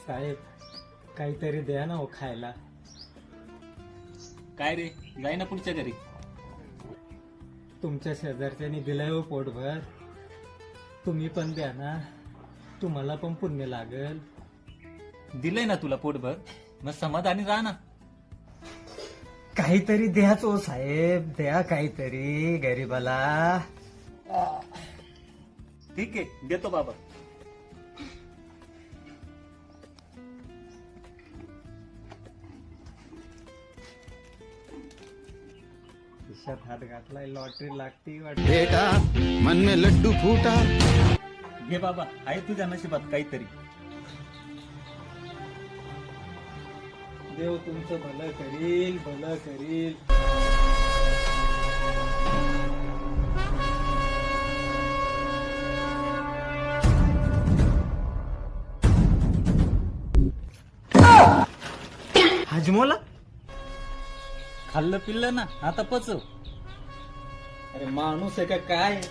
साहेब काहीतरी द्या ना हो खायला. काय रे, जाय ना पुढच्या घरी. तुमच्या शेजारच्यानी दिलंय हो पोटभर, तुम्ही पण द्या ना, तुम्हाला पण पुण्य लागल. दिलंय ना तुला पोटभर, मग समाधानी राहा ना. काहीतरी द्याच हो साहेब, द्या काहीतरी गरीबाला. ठीक आहे, देतो बाबा. खिशात हात घातलाय, लॉटरी लागती वाटत. बेटा मन में लड्डू फूटा. घे बाबा, आहे तुझ्या नशिबात काहीतरी. देव तुमचं भलं करील, भलं करील. हजमोला खाल्लं पिल्लं ना, आता पचव. अरे माणूस आहे का काय?